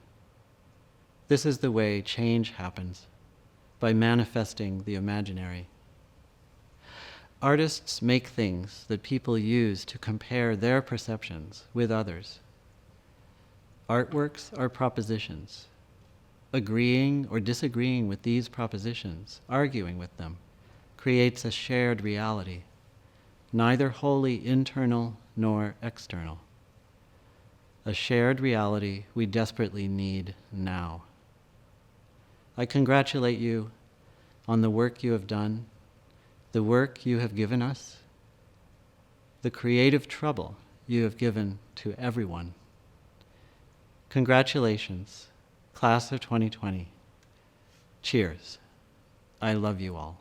This is the way change happens, by manifesting the imaginary. Artists make things that people use to compare their perceptions with others. Artworks are propositions. Agreeing or disagreeing with these propositions, arguing with them, creates a shared reality, neither wholly internal nor external. A shared reality we desperately need now. I congratulate you on the work you have done, the work you have given us, the creative trouble you have given to everyone. Congratulations, Class of 2020. Cheers. I love you all.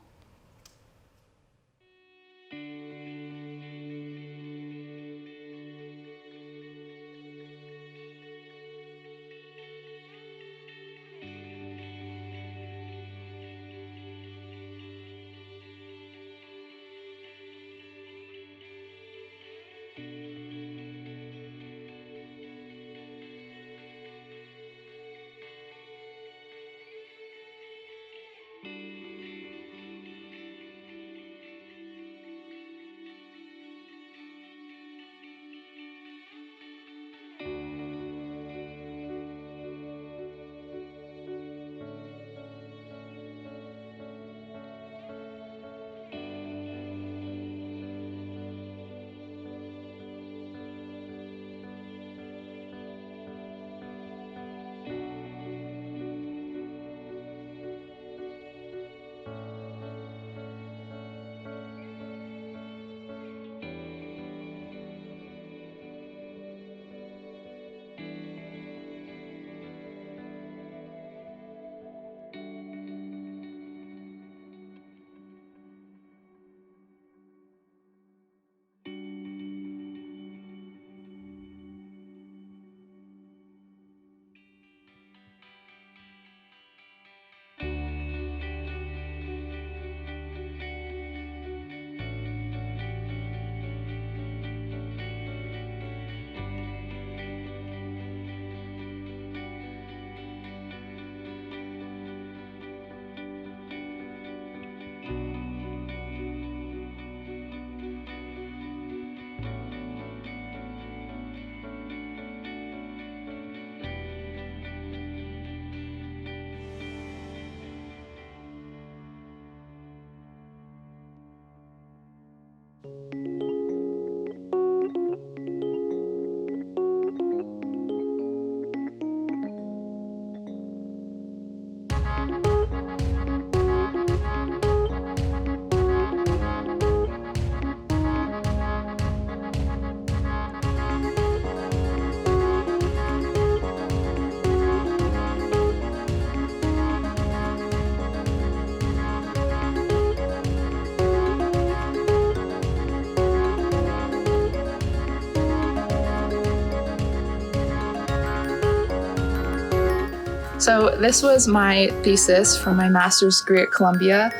So this was my thesis for my master's degree at Columbia.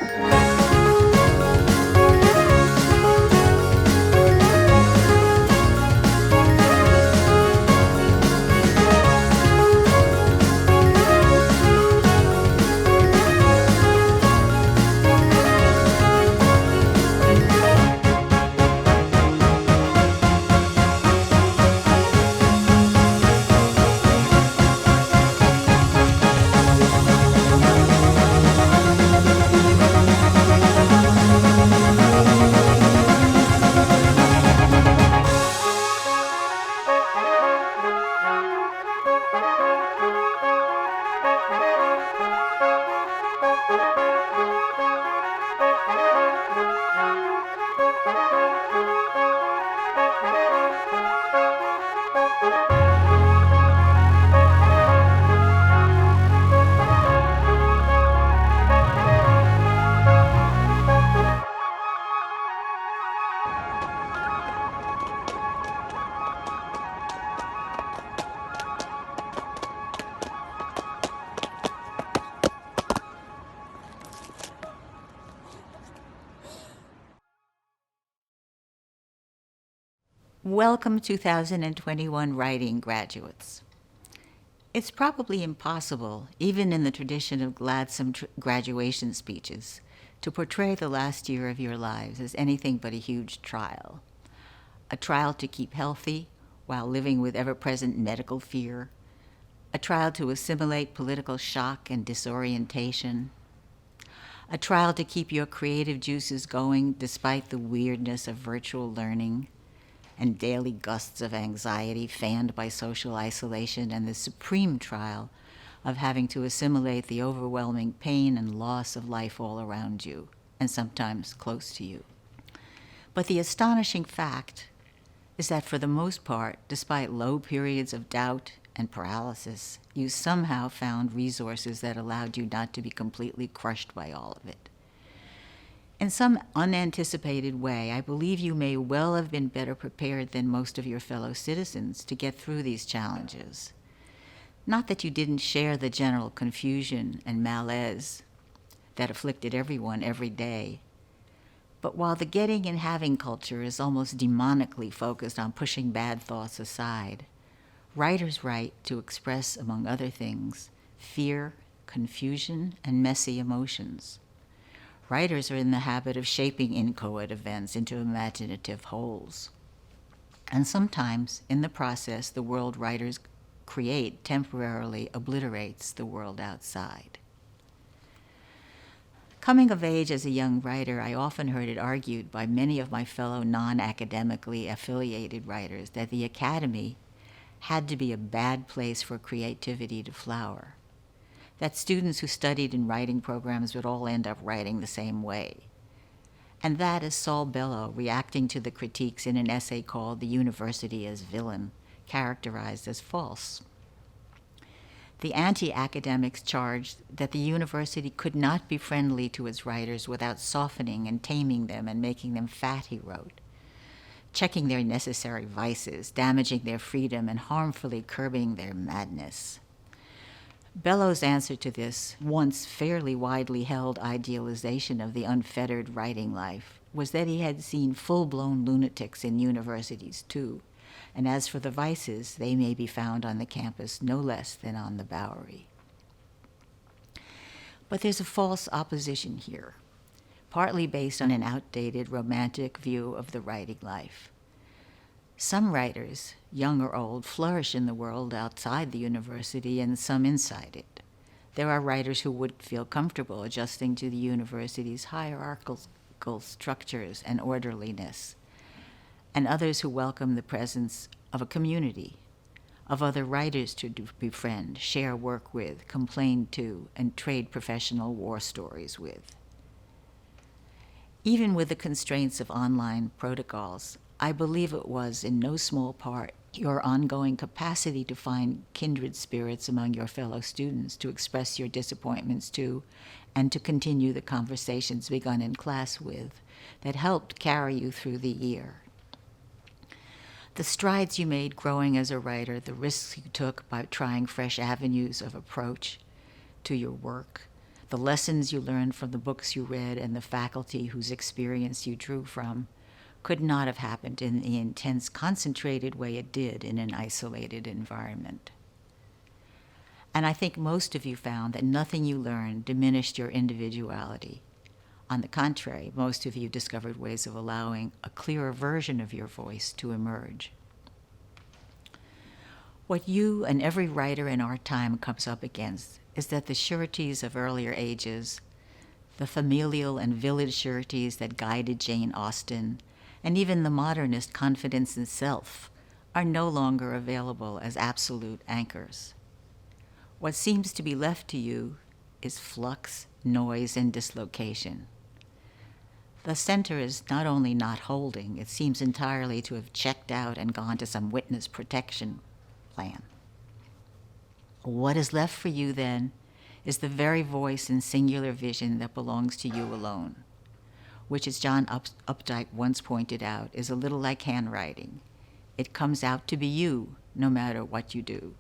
Welcome 2021 writing graduates. It's probably impossible, even in the tradition of gladsome graduation speeches, to portray the last year of your lives as anything but a huge trial. A trial to keep healthy while living with ever-present medical fear. A trial to assimilate political shock and disorientation. A trial to keep your creative juices going despite the weirdness of virtual learning and daily gusts of anxiety fanned by social isolation, and the supreme trial of having to assimilate the overwhelming pain and loss of life all around you, and sometimes close to you. But the astonishing fact is that for the most part, despite low periods of doubt and paralysis, you somehow found resources that allowed you not to be completely crushed by all of it. In some unanticipated way, I believe you may well have been better prepared than most of your fellow citizens to get through these challenges. Not that you didn't share the general confusion and malaise that afflicted everyone every day, but while the getting and having culture is almost demonically focused on pushing bad thoughts aside, writers write to express, among other things, fear, confusion, and messy emotions. Writers are in the habit of shaping inchoate events into imaginative wholes. And sometimes, in the process, the world writers create temporarily obliterates the world outside. Coming of age as a young writer, I often heard it argued by many of my fellow non-academically affiliated writers that the academy had to be a bad place for creativity to flower, that students who studied in writing programs would all end up writing the same way. And that, as Saul Bellow, reacting to the critiques in an essay called "The University as Villain," characterized as false. The anti-academics charged that the university could not be friendly to its writers without softening and taming them and making them fat, he wrote, checking their necessary vices, damaging their freedom, and harmfully curbing their madness. Bellow's answer to this once fairly widely held idealization of the unfettered writing life was that he had seen full-blown lunatics in universities too, and as for the vices, they may be found on the campus no less than on the Bowery. But there's a false opposition here, partly based on an outdated romantic view of the writing life. Some writers, young or old, flourish in the world outside the university and some inside it. There are writers who would feel comfortable adjusting to the university's hierarchical structures and orderliness, and others who welcome the presence of a community, of other writers to befriend, share work with, complain to, and trade professional war stories with. Even with the constraints of online protocols, I believe it was, in no small part, your ongoing capacity to find kindred spirits among your fellow students to express your disappointments to, and to continue the conversations begun in class with, that helped carry you through the year. The strides you made growing as a writer, the risks you took by trying fresh avenues of approach, to your work, the lessons you learned from the books you read and the faculty whose experience you drew from, could not have happened in the intense, concentrated way it did in an isolated environment. And I think most of you found that nothing you learned diminished your individuality. On the contrary, most of you discovered ways of allowing a clearer version of your voice to emerge. What you and every writer in our time comes up against is that the sureties of earlier ages, the familial and village sureties that guided Jane Austen, and even the modernist confidence in self, are no longer available as absolute anchors. What seems to be left to you is flux, noise, and dislocation. The center is not only not holding, it seems entirely to have checked out and gone to some witness protection plan. What is left for you, then, is the very voice and singular vision that belongs to you alone, which, as John Updike once pointed out, is a little like handwriting. It comes out to be you, no matter what you do.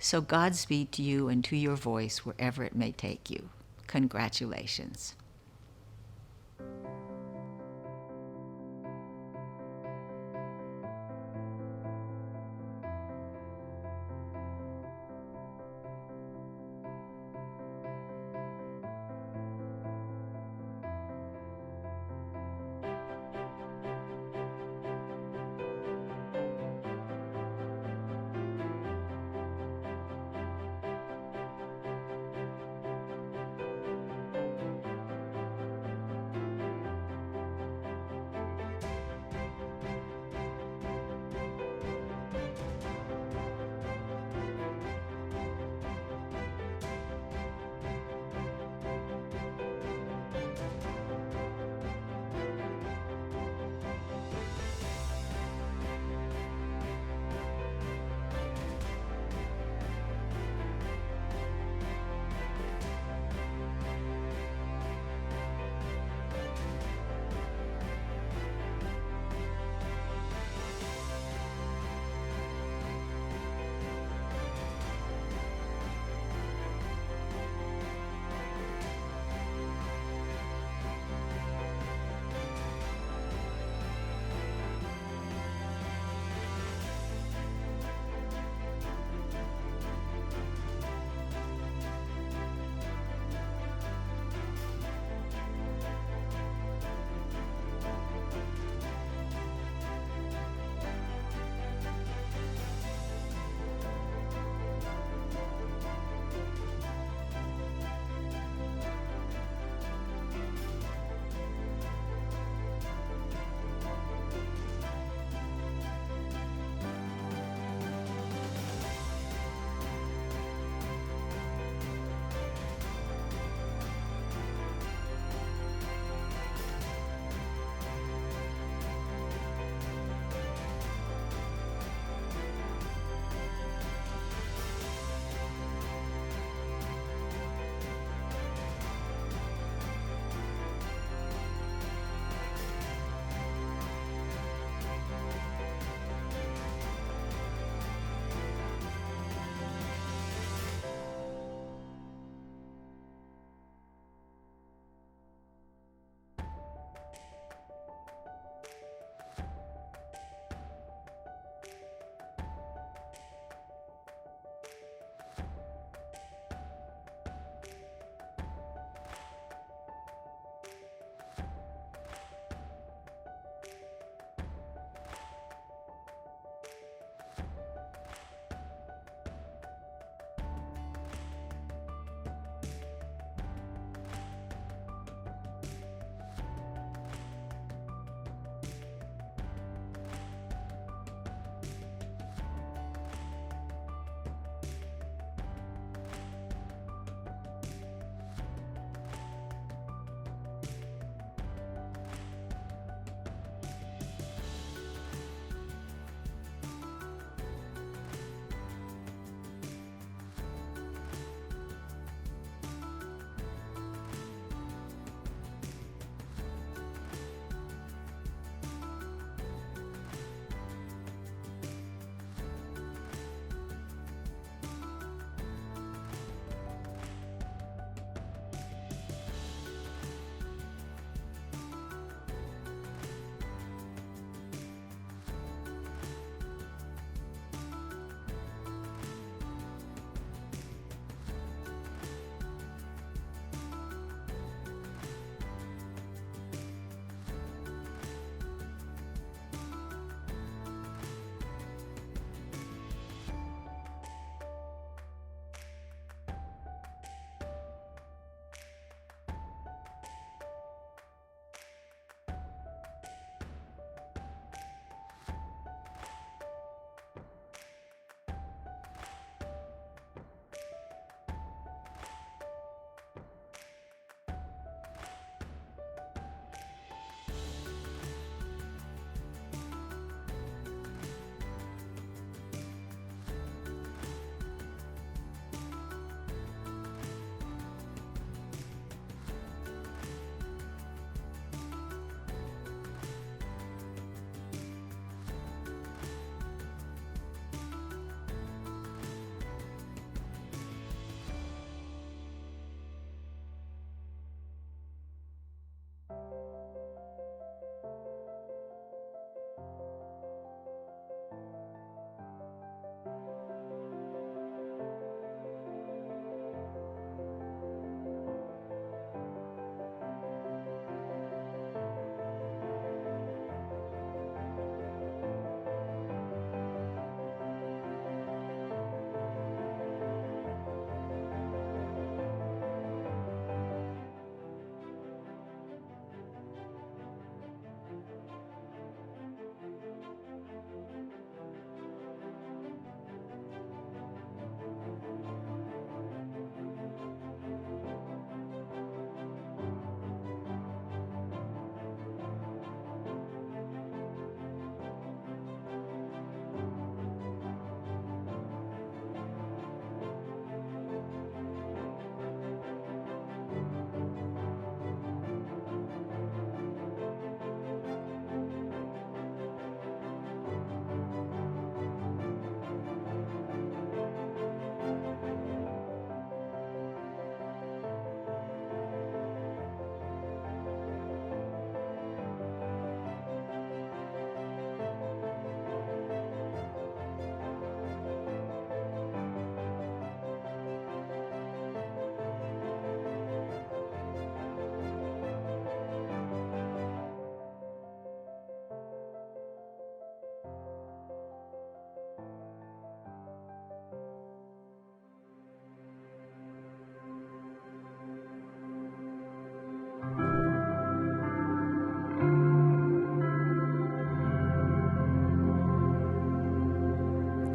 So Godspeed to you and to your voice wherever it may take you. Congratulations.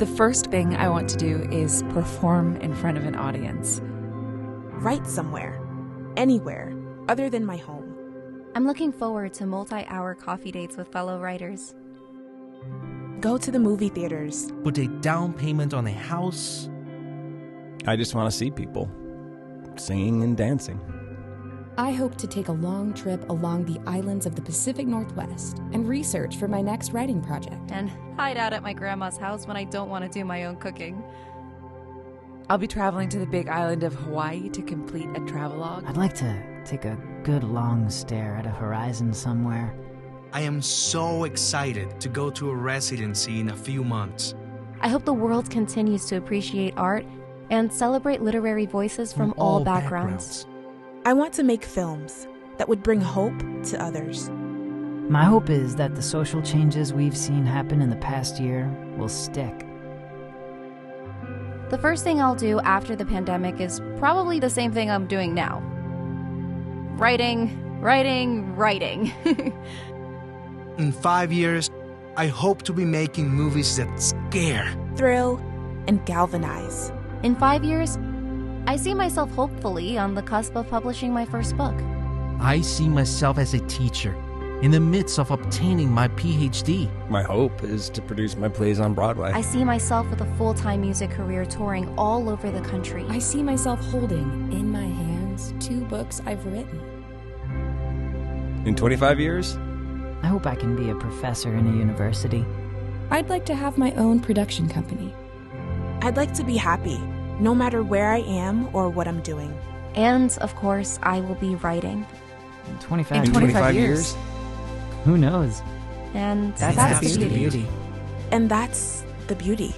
The first thing I want to do is perform in front of an audience. Write somewhere, anywhere, other than my home. I'm looking forward to multi-hour coffee dates with fellow writers. Go to the movie theaters. Put a down payment on a house. I just want to see people singing and dancing. I hope to take a long trip along the islands of the Pacific Northwest and research for my next writing project. And hide out at my grandma's house when I don't want to do my own cooking. I'll be traveling to the big island of Hawaii to complete a travelogue. I'd like to take a good long stare at a horizon somewhere. I am so excited to go to a residency in a few months. I hope the world continues to appreciate art and celebrate literary voices from all backgrounds. I want to make films that would bring hope to others. My hope is that the social changes we've seen happen in the past year will stick. The first thing I'll do after the pandemic is probably the same thing I'm doing now. Writing. In 5 years, I hope to be making movies that scare, thrill, and galvanize. In 5 years, I see myself hopefully on the cusp of publishing my first book. I see myself as a teacher, in the midst of obtaining my PhD. My hope is to produce my plays on Broadway. I see myself with a full-time music career touring all over the country. I see myself holding in my hands 2 books I've written. In 25 years? I hope I can be a professor in a university. I'd like to have my own production company. I'd like to be happy, no matter where I am or what I'm doing. And, of course, I will be writing. In 25 years? Who knows? And that's the beauty. And that's the beauty.